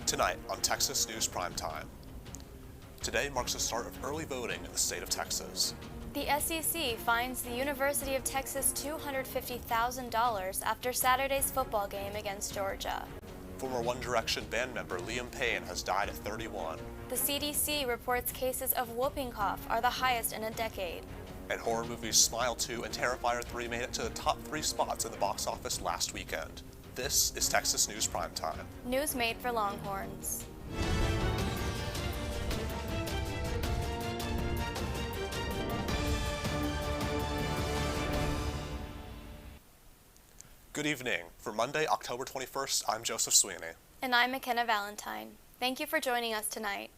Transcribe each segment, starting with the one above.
Tonight on Texas News Primetime. Today marks the start of early voting in the state of Texas. The SEC fines the University of Texas $250,000 after Saturday's football game against Georgia. Former One Direction band member Payne has died at 31. The CDC reports cases of whooping cough are the highest in a decade. And horror movies Smile 2 and Terrifier 3 made it to the top 3 spots in the box office last weekend. This is Texas News Primetime. News made for Longhorns. Good evening. For Monday, October 21st, I'm Joseph Sweeney. And I'm McKenna Valentine. Thank you for joining us tonight.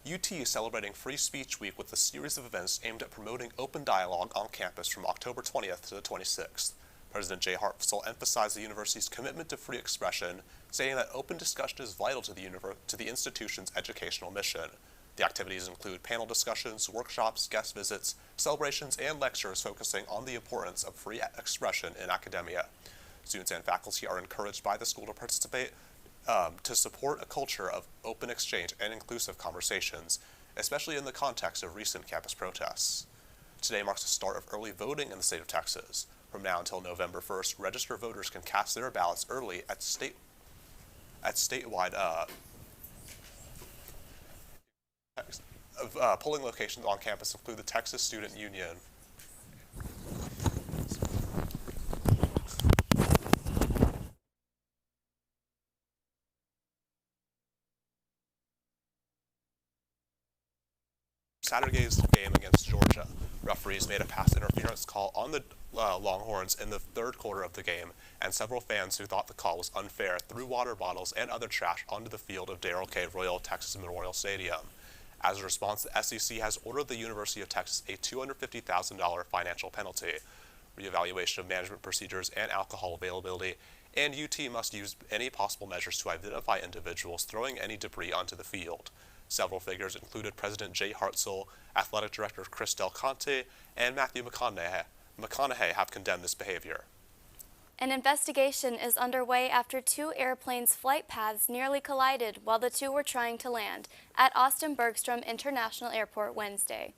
UT is celebrating Free Speech Week with a series of events aimed at promoting open dialogue on campus from October 20th to the 26th. President Jay Hartzell emphasized the university's commitment to free expression, saying that open discussion is vital to the institution's educational mission. The activities include panel discussions, workshops, guest visits, celebrations, and lectures focusing on the importance of free expression in academia. Students and faculty are encouraged by the school to participate to support a culture of open exchange and inclusive conversations, especially in the context of recent campus protests. Today marks the start of early voting in the state of Texas. From now until November 1st, registered voters can cast their ballots early at statewide polling locations on campus include the Texas Student Union, Saturday's game against Georgia. Referees made a pass interference call on the Longhorns in the third quarter of the game, and several fans who thought the call was unfair threw water bottles and other trash onto the field of Darrell K. Royal Texas Memorial Stadium. As a response, the SEC has ordered the University of Texas a $250,000 financial penalty, reevaluation of management procedures and alcohol availability, and UT must use any possible measures to identify individuals throwing any debris onto the field. Several figures included President Jay Hartzell, Athletic Director Chris Del Conte, and Matthew McConaughey have condemned this behavior. An investigation is underway after two airplanes' flight paths nearly collided while the two were trying to land at Austin Bergstrom International Airport Wednesday.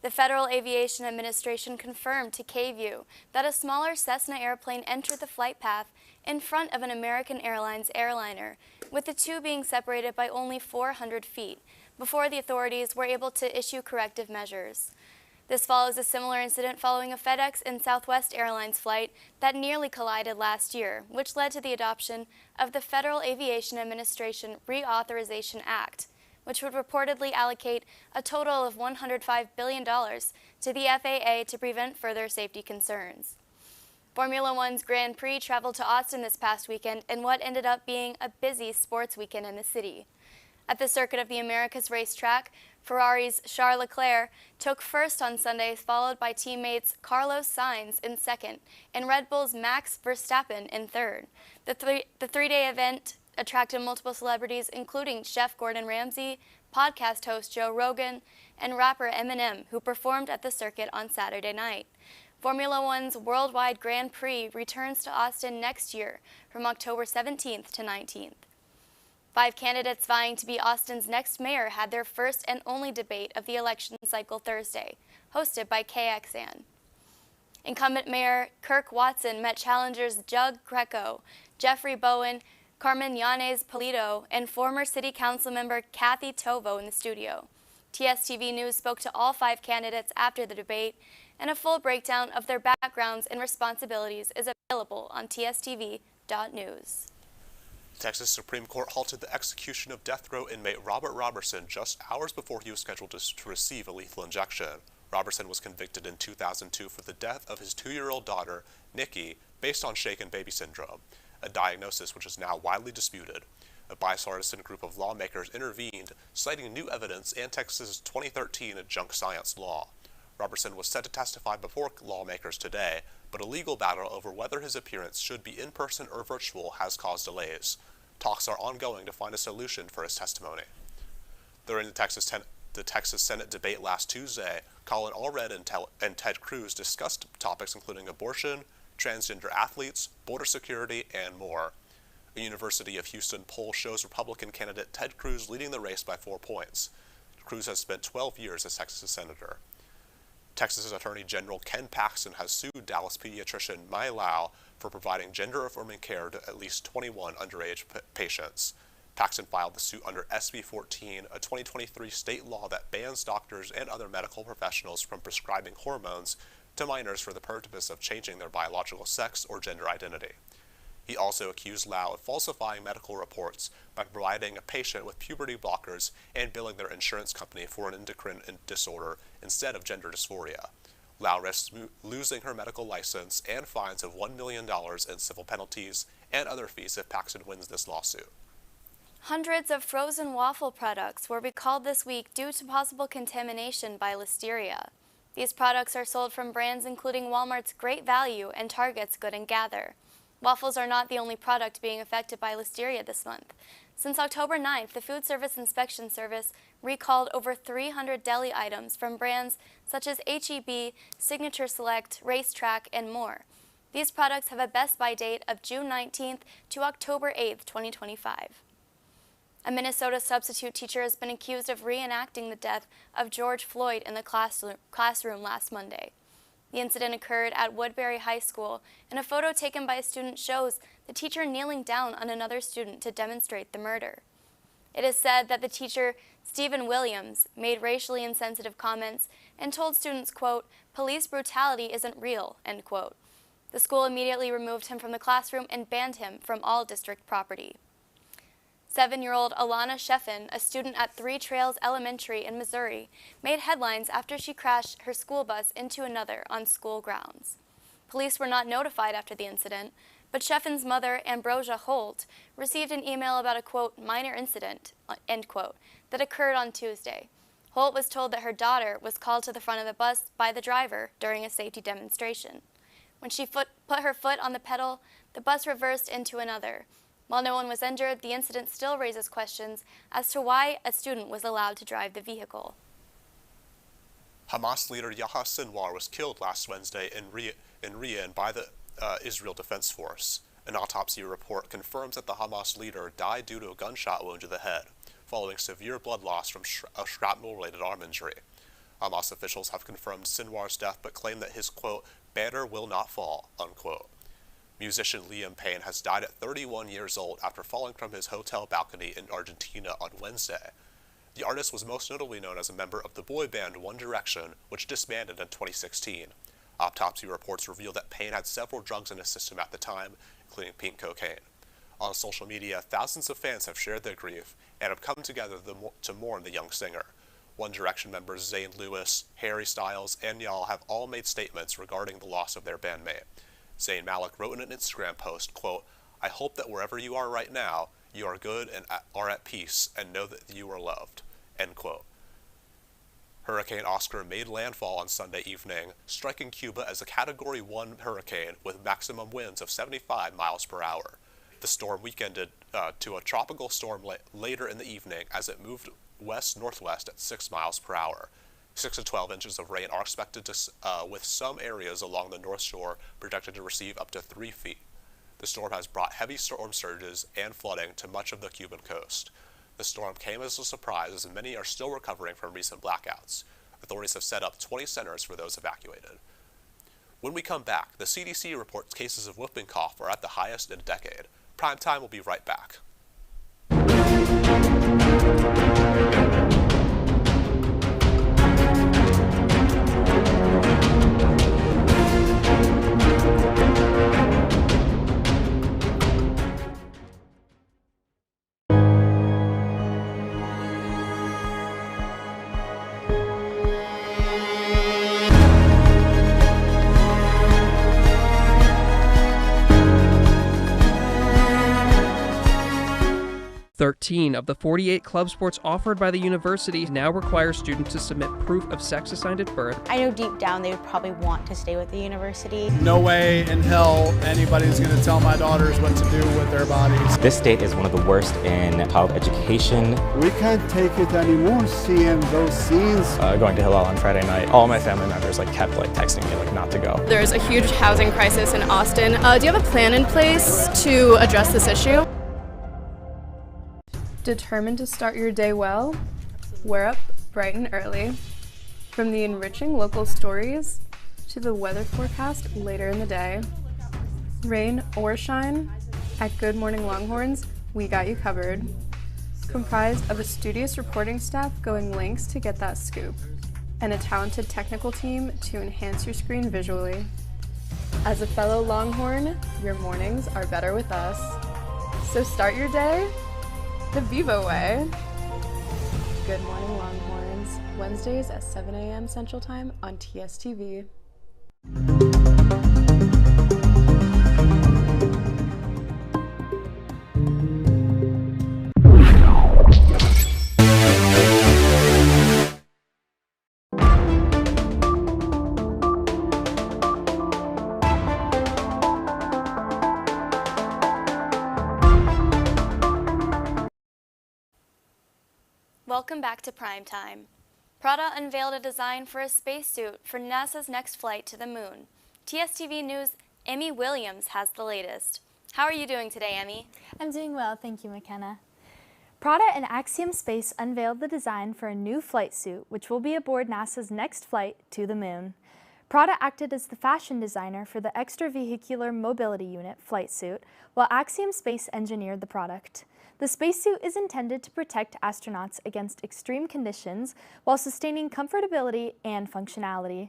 The Federal Aviation Administration confirmed to KVUE that a smaller Cessna airplane entered the flight path in front of an American Airlines airliner, with the two being separated by only 400 feet, before the authorities were able to issue corrective measures. This follows a similar incident following a FedEx and Southwest Airlines flight that nearly collided last year, which led to the adoption of the Federal Aviation Administration Reauthorization Act, which would reportedly allocate a total of $105 billion to the FAA to prevent further safety concerns. Formula One's Grand Prix traveled to Austin this past weekend in what ended up being a busy sports weekend in the city. At the Circuit of the Americas racetrack, Ferrari's Charles Leclerc took first on Sunday, followed by teammates Carlos Sainz in second and Red Bull's Max Verstappen in third. The three-day event attracted multiple celebrities, including Chef Gordon Ramsay, podcast host Joe Rogan, and rapper Eminem, who performed at the circuit on Saturday night. Formula One's Worldwide Grand Prix returns to Austin next year from October 17th to 19th. 5 candidates vying to be Austin's next mayor had their first and only debate of the election cycle Thursday, hosted by KXAN. Incumbent Mayor Kirk Watson met challengers Jug Greco, Jeffrey Bowen, Carmen Yanez Polito, and former City Council member Kathy Tovo in the studio. TSTV News spoke to all 5 candidates after the debate, and a full breakdown of their backgrounds and responsibilities is available on tstv.news. The Texas Supreme Court halted the execution of death row inmate Robert Robertson just hours before he was scheduled to receive a lethal injection. Robertson was convicted in 2002 for the death of his 2-year-old daughter, Nikki, based on shaken baby syndrome, a diagnosis which is now widely disputed. A bipartisan group of lawmakers intervened, citing new evidence and Texas's 2013 junk science law. Robertson was set to testify before lawmakers today, but a legal battle over whether his appearance should be in person or virtual has caused delays. Talks are ongoing to find a solution for his testimony. During the Texas Senate debate last Tuesday, Colin Allred and Ted Cruz discussed topics including abortion, transgender athletes, border security, and more. A University of Houston poll shows Republican candidate Ted Cruz leading the race by 4 points. Cruz has spent 12 years as Texas senator. Texas Attorney General Ken Paxton has sued Dallas pediatrician Mai Lau for providing gender-affirming care to at least 21 underage patients. Paxton filed the suit under SB 14, a 2023 state law that bans doctors and other medical professionals from prescribing hormones to minors for the purpose of changing their biological sex or gender identity. He also accused Lau of falsifying medical reports by providing a patient with puberty blockers and billing their insurance company for an endocrine disorder instead of gender dysphoria. Lau risks losing her medical license and fines of $1 million in civil penalties and other fees if Paxton wins this lawsuit. Hundreds of frozen waffle products were recalled this week due to possible contamination by Listeria. These products are sold from brands including Walmart's Great Value and Target's Good & Gather. Waffles are not the only product being affected by Listeria this month. Since October 9th, the Food Service Inspection Service recalled over 300 deli items from brands such as H-E-B, Signature Select, Racetrack, and more. These products have a best-by date of June 19th to October 8th, 2025. A Minnesota substitute teacher has been accused of reenacting the death of George Floyd in the classroom last Monday. The incident occurred at Woodbury High School, and a photo taken by a student shows the teacher kneeling down on another student to demonstrate the murder. It is said that the teacher, Stephen Williams, made racially insensitive comments and told students, quote, "Police brutality isn't real," end quote. The school immediately removed him from the classroom and banned him from all district property. 7-year-old Alana Sheffin, a student at Three Trails Elementary in Missouri, made headlines after she crashed her school bus into another on school grounds. Police were not notified after the incident, but Sheffin's mother, Ambrosia Holt, received an email about a, quote, "minor incident," end quote, that occurred on Tuesday. Holt was told that her daughter was called to the front of the bus by the driver during a safety demonstration. When she put her foot on the pedal, the bus reversed into another. While no one was injured, the incident still raises questions as to why a student was allowed to drive the vehicle. Hamas leader Yahya Sinwar was killed last Wednesday in Riyadh by the Israel Defense Force. An autopsy report confirms that the Hamas leader died due to a gunshot wound to the head, following severe blood loss from a shrapnel-related arm injury. Hamas officials have confirmed Sinwar's death but claim that his, quote, "banner will not fall," unquote. Musician Liam Payne has died at 31 years old after falling from his hotel balcony in Argentina on Wednesday. The artist was most notably known as a member of the boy band One Direction, which disbanded in 2016. Autopsy reports reveal that Payne had several drugs in his system at the time, including pink cocaine. On social media, thousands of fans have shared their grief and have come together to mourn the young singer. One Direction members Zayn Lewis, Harry Styles, and Niall have all made statements regarding the loss of their bandmate. Zayn Malik wrote in an Instagram post, quote, "I hope that wherever you are right now, you are good and are at peace and know that you are loved," end quote. Hurricane Oscar made landfall on Sunday evening, striking Cuba as a Category 1 hurricane with maximum winds of 75 miles per hour. The storm weekended to a tropical storm later in the evening as it moved west-northwest at 6 miles per hour. 6 to 12 inches of rain are expected with some areas along the North Shore projected to receive up to 3 feet. The storm has brought heavy storm surges and flooding to much of the Cuban coast. The storm came as a surprise as many are still recovering from recent blackouts. Authorities have set up 20 centers for those evacuated. When we come back, the CDC reports cases of whooping cough are at the highest in a decade. PrimeTime will be right back. Thirteen of the 48 club sports offered by the university now require students to submit proof of sex assigned at birth. I know deep down they would probably want to stay with the university. No way in hell anybody's going to tell my daughters what to do with their bodies. This state is one of the worst in child education. We can't take it anymore, seeing those scenes. Going to Hillel on Friday night, all my family members kept texting me not to go. There's a huge housing crisis in Austin. Do you have a plan in place to address this issue? Determined to start your day well? We're up bright and early. From the enriching local stories to the weather forecast later in the day. Rain or shine, at Good Morning Longhorns, we got you covered. Comprised of a studious reporting staff going lengths to get that scoop, and a talented technical team to enhance your screen visually. As a fellow Longhorn, your mornings are better with us. So start your day the Vivo way. Good Morning Longhorns, Wednesdays at 7 a.m. Central Time on TSTV. Welcome back to Primetime. Prada unveiled a design for a spacesuit for NASA's next flight to the moon. TSTV News' Emmy Williams has the latest. How are you doing today, Emmy? I'm doing well, thank you, McKenna. Prada and Axiom Space unveiled the design for a new flight suit, which will be aboard NASA's next flight to the moon. Prada acted as the fashion designer for the extravehicular mobility unit flight suit, while Axiom Space engineered the product. The spacesuit is intended to protect astronauts against extreme conditions while sustaining comfortability and functionality.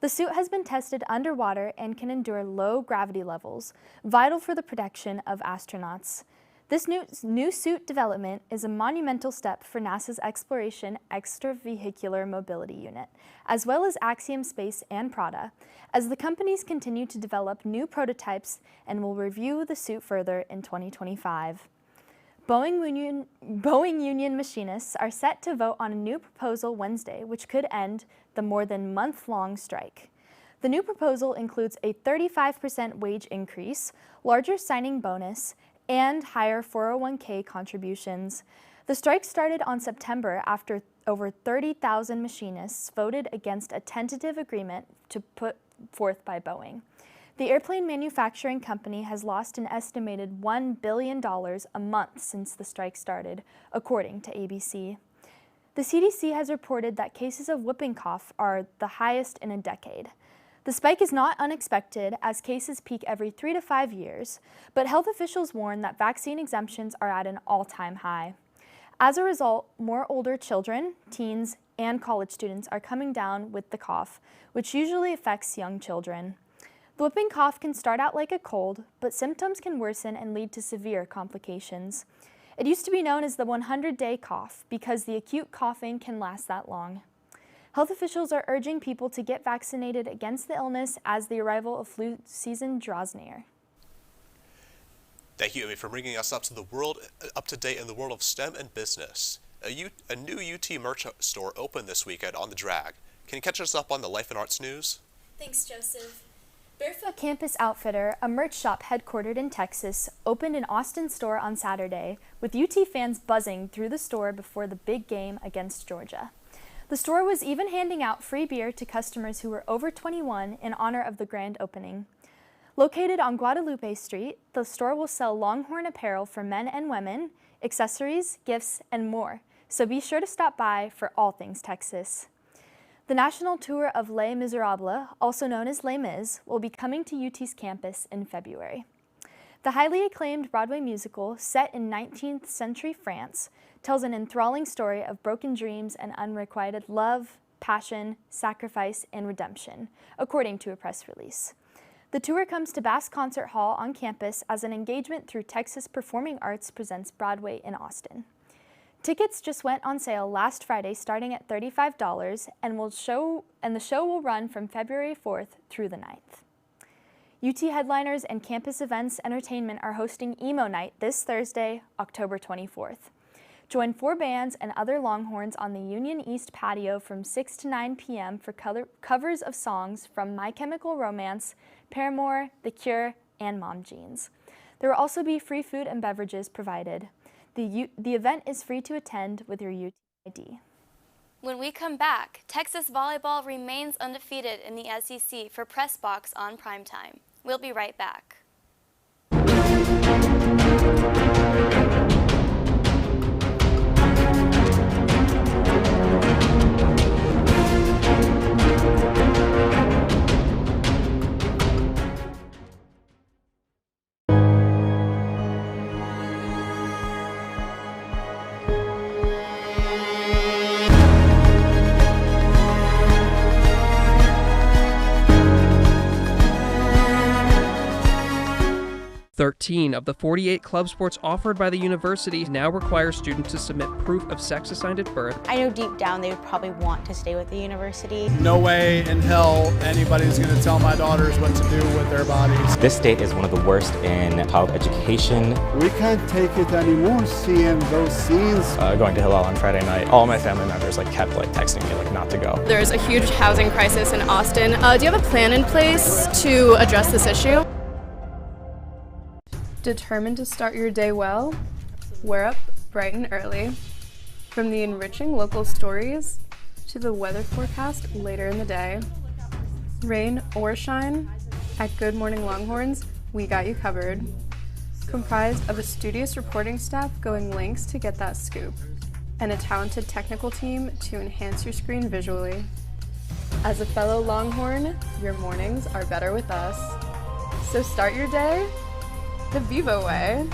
The suit has been tested underwater and can endure low gravity levels, vital for the protection of astronauts. This new suit development is a monumental step for NASA's Exploration Extravehicular Mobility Unit, as well as Axiom Space and Prada, as the companies continue to develop new prototypes and will review the suit further in 2025. Boeing union machinists are set to vote on a new proposal Wednesday, which could end the more than month-long strike. The new proposal includes a 35% wage increase, larger signing bonus, and higher 401k contributions. The strike started on September after over 30,000 machinists voted against a tentative agreement to put forth by Boeing. The airplane manufacturing company has lost an estimated $1 billion a month since the strike started, according to ABC. The CDC has reported that cases of whooping cough are the highest in a decade. The spike is not unexpected, as cases peak every 3 to 5 years, but health officials warn that vaccine exemptions are at an all-time high. As a result, more older children, teens, and college students are coming down with the cough, which usually affects young children. The whooping cough can start out like a cold, but symptoms can worsen and lead to severe complications. It used to be known as the 100-day cough because the acute coughing can last that long. Health officials are urging people to get vaccinated against the illness as the arrival of flu season draws near. Thank you, Emmy, for bringing us up to date in the world of STEM and business. A new UT merch store opened this weekend on the Drag. Can you catch us up on the life and arts news? Thanks, Joseph. Barefoot Campus Outfitter, a merch shop headquartered in Texas, opened an Austin store on Saturday, with UT fans buzzing through the store before the big game against Georgia. The store was even handing out free beer to customers who were over 21 in honor of the grand opening. Located on Guadalupe Street, the store will sell Longhorn apparel for men and women, accessories, gifts, and more, so be sure to stop by for all things Texas. The national tour of Les Miserables, also known as Les Mis, will be coming to UT's campus in February. The highly acclaimed Broadway musical, set in 19th century France, tells an enthralling story of broken dreams and unrequited love, passion, sacrifice, and redemption, according to a press release. The tour comes to Bass Concert Hall on campus as an engagement through Texas Performing Arts Presents Broadway in Austin. Tickets just went on sale last Friday, starting at $35, and the show will run from February 4th through the 9th. UT Headliners and Campus Events Entertainment are hosting Emo Night this Thursday, October 24th. Join 4 bands and other Longhorns on the Union East patio from 6 to 9 p.m. for covers of songs from My Chemical Romance, Paramore, The Cure, and Mom Jeans. There will also be free food and beverages provided. The event is free to attend with your UT ID. When we come back, Texas volleyball remains undefeated in the SEC for Press Box on Primetime. We'll be right back. 13 of the 48 club sports offered by the university now require students to submit proof of sex assigned at birth. I know deep down they would probably want to stay with the university. No way in hell anybody's going to tell my daughters what to do with their bodies. This state is one of the worst in child education. We can't take it anymore seeing those scenes. Going to Hillel on Friday night, all my family members kept texting me not to go. There's a huge housing crisis in Austin. Do you have a plan in place to address this issue? Determined to start your day well? We're up bright and early. From the enriching local stories to the weather forecast later in the day. Rain or shine, at Good Morning Longhorns, we got you covered. Comprised of a studious reporting staff going lengths to get that scoop, and a talented technical team to enhance your screen visually. As a fellow Longhorn, your mornings are better with us. So start your day the Vivo way.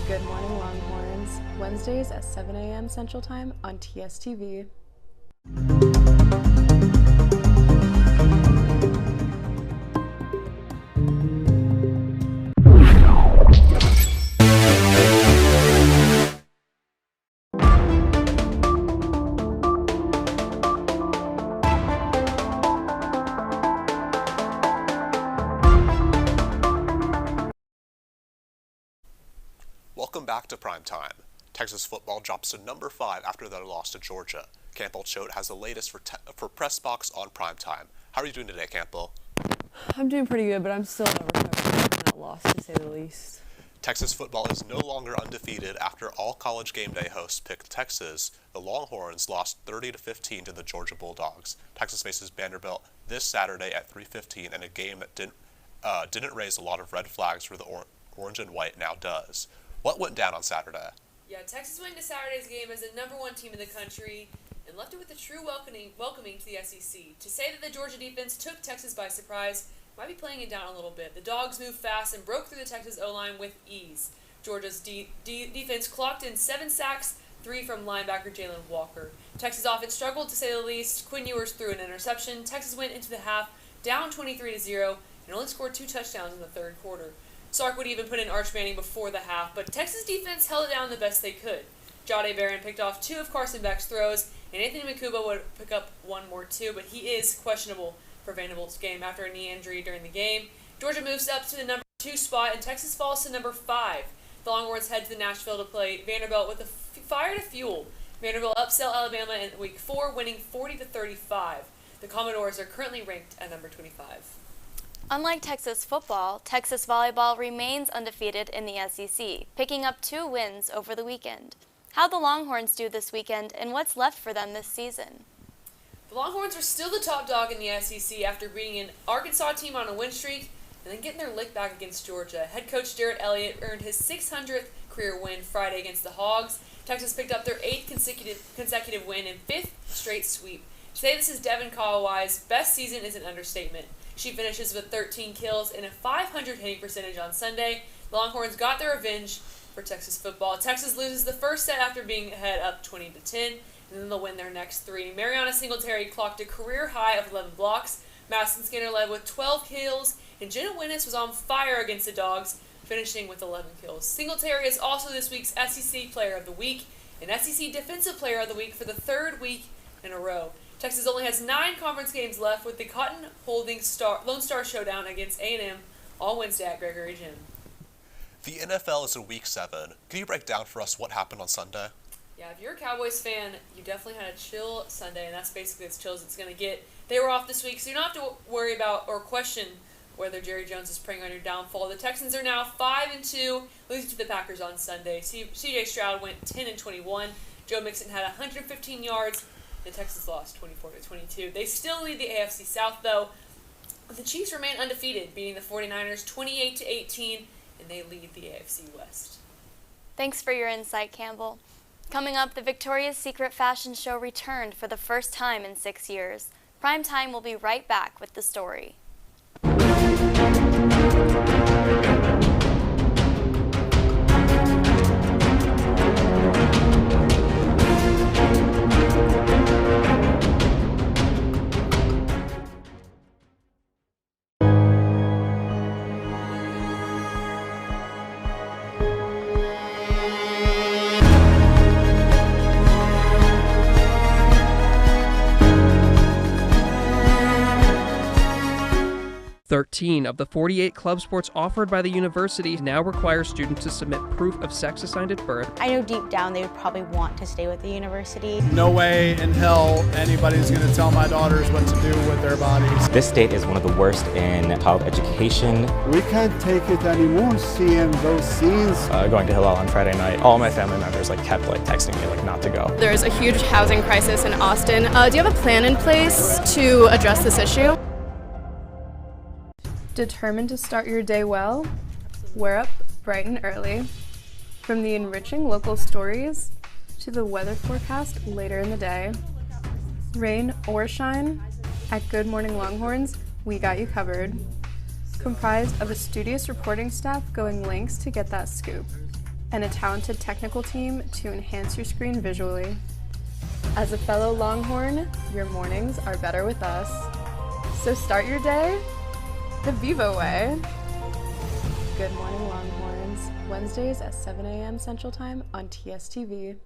Good Morning Longhorns, Wednesdays at 7 a.m. Central Time on TSTV. Welcome back to Primetime. Texas football drops to number 5 after their loss to Georgia. Campbell Choate has the latest for Press Box on Primetime. How are you doing today, Campbell? I'm doing pretty good, but I'm still not recovering from that loss, to say the least. Texas football is no longer undefeated after all College Game Day hosts picked Texas. The Longhorns lost 30-15 to the Georgia Bulldogs. Texas faces Vanderbilt this Saturday at 3:15 in a game that didn't raise a lot of red flags for the orange and white now does. What went down on Saturday? Yeah, Texas went into Saturday's game as the #1 team in the country and left it with a true welcoming to the SEC. To say that the Georgia defense took Texas by surprise might be playing it down a little bit. The Dogs moved fast and broke through the Texas O-line with ease. Georgia's defense clocked in 7 sacks, 3 from linebacker Jalen Walker. Texas offense struggled to say the least. Quinn Ewers threw an interception. Texas went into the half down 23-0 and only scored 2 touchdowns in the third quarter. Sark would even put in Arch Manning before the half, but Texas defense held it down the best they could. Jahdae Barron picked off 2 of Carson Beck's throws, and Anthony Makuba would pick up 1 more too, but he is questionable for Vanderbilt's game after a knee injury during the game. Georgia moves up to the number 2 spot, and Texas falls to number 5. The Longhorns head to Nashville to play Vanderbilt with a fire to fuel. Vanderbilt upset Alabama in Week 4, winning 40-35. The Commodores are currently ranked at number 25. Unlike Texas football, Texas volleyball remains undefeated in the SEC, picking up 2 wins over the weekend. How'd the Longhorns do this weekend, and what's left for them this season? The Longhorns are still the top dog in the SEC after beating an Arkansas team on a win streak and then getting their lick back against Georgia. Head coach Jarrett Elliott earned his 600th career win Friday against the Hogs. Texas picked up their 8th consecutive win and 5th straight sweep. To say this is Devin Kawai's best season is an understatement. She finishes with 13 kills and a .500 hitting percentage on Sunday. The Longhorns got their revenge for Texas football. Texas loses the first set after being ahead up 20-10, and then they'll win their next 3. Mariana Singletary clocked a career high of 11 blocks. Madison Skinner led with 12 kills, and Jenna Winnis was on fire against the Dogs, finishing with 11 kills. Singletary is also this week's SEC Player of the Week and SEC Defensive Player of the Week for the 3rd week in a row. Texas only has 9 conference games left with the Cotton Holding Lone Star Showdown against A&M on Wednesday at Gregory Gym. The NFL is in Week 7. Can you break down for us what happened on Sunday? Yeah, if you're a Cowboys fan, you definitely had a chill Sunday, and that's basically as chill as it's going to get. They were off this week, so you don't have to worry about or question whether Jerry Jones is preying on your downfall. The Texans are now 5-2, losing to the Packers on Sunday. C.J. Stroud went 10-21. Joe Mixon had 115 yards. The Texans lost 24-22. They still lead the AFC South, though. The Chiefs remain undefeated, beating the 49ers 28-18, and they lead the AFC West. Thanks for your insight, Campbell. Coming up, the Victoria's Secret fashion show returned for the first time in 6 years. Primetime will be right back with the story. 13 of the 48 club sports offered by the university now require students to submit proof of sex assigned at birth. I know deep down they would probably want to stay with the university. No way in hell anybody's going to tell my daughters what to do with their bodies. This state is one of the worst in child education. We can't take it anymore seeing those scenes. Going to Hillel on Friday night, all my family members kept texting me not to go. There's a huge housing crisis in Austin. Do you have a plan in place to address this issue? Determined to start your day well? We're up bright and early. From the enriching local stories to the weather forecast later in the day. Rain or shine, at Good Morning Longhorns, we got you covered. Comprised of a studious reporting staff going lengths to get that scoop, and a talented technical team to enhance your screen visually. As a fellow Longhorn, your mornings are better with us. So start your day the Vivo way. Good Morning Longhorns, Wednesdays at 7 a.m. Central Time on TSTV.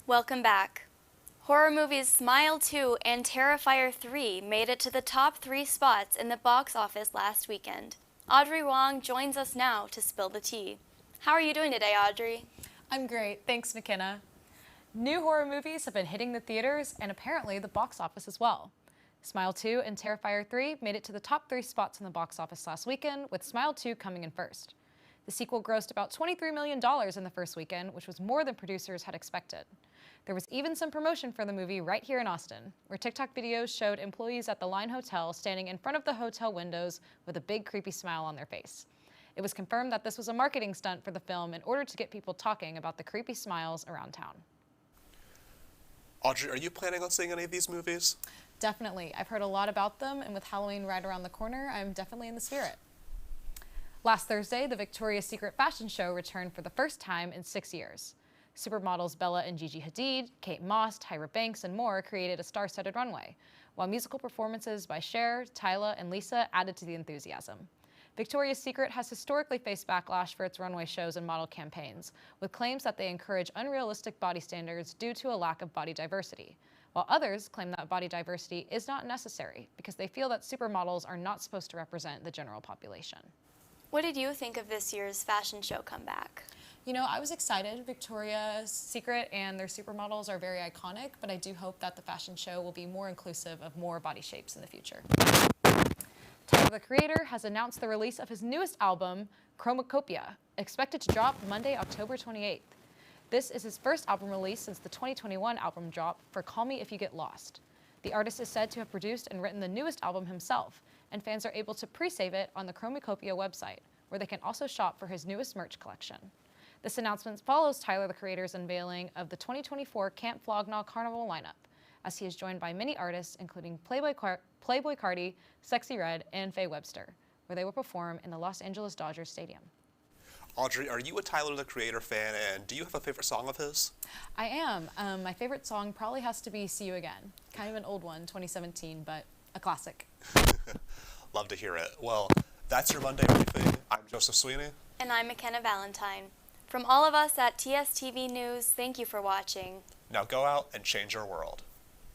Welcome back. Horror movies Smile 2 and Terrifier 3 made it to the top 3 spots in the box office last weekend. Audrey Wong joins us now to spill the tea. How are you doing today, Audrey? I'm great, thanks McKenna. New horror movies have been hitting the theaters and apparently the box office as well. Smile 2 and Terrifier 3 made it to the top 3 spots in the box office last weekend, with Smile 2 coming in first. The sequel grossed about $23 million in the first weekend, which was more than producers had expected. There was even some promotion for the movie right here in Austin, where TikTok videos showed employees at the Line Hotel standing in front of the hotel windows with a big creepy smile on their face. It was confirmed that this was a marketing stunt for the film in order to get people talking about the creepy smiles around town. Audrey, are you planning on seeing any of these movies? Definitely. I've heard a lot about them, and with Halloween right around the corner, I'm definitely in the spirit. Last Thursday, the Victoria's Secret fashion show returned for the first time in 6 years. Supermodels Bella and Gigi Hadid, Kate Moss, Tyra Banks, and more created a star-studded runway, while musical performances by Cher, Tyla, and Lisa added to the enthusiasm. Victoria's Secret has historically faced backlash for its runway shows and model campaigns, with claims that they encourage unrealistic body standards due to a lack of body diversity, while others claim that body diversity is not necessary because they feel that supermodels are not supposed to represent the general population. What did you think of this year's fashion show comeback? You know, I was excited. Victoria's Secret and their supermodels are very iconic, but I do hope that the fashion show will be more inclusive of more body shapes in the future. Tyler, the Creator, has announced the release of his newest album, Chromacopia, expected to drop Monday, October 28th. This is his first album release since the 2021 album drop for Call Me If You Get Lost. The artist is said to have produced and written the newest album himself, and fans are able to pre-save it on the Chromacopia website, where they can also shop for his newest merch collection. This announcement follows Tyler, the Creator's unveiling of the 2024 Camp Flog Gnaw Carnival lineup, as he is joined by many artists, including Playboy Cardi, Sexy Red, and Faye Webster, where they will perform in the Los Angeles Dodgers Stadium. Audrey, are you a Tyler, the Creator fan, and do you have a favorite song of his? I am. My favorite song probably has to be See You Again. Kind of an old one, 2017, but a classic. Love to hear it. Well, that's your Monday briefing. I'm Joseph Sweeney. And I'm McKenna Valentine. From all of us at TSTV News, thank you for watching. Now go out and change your world.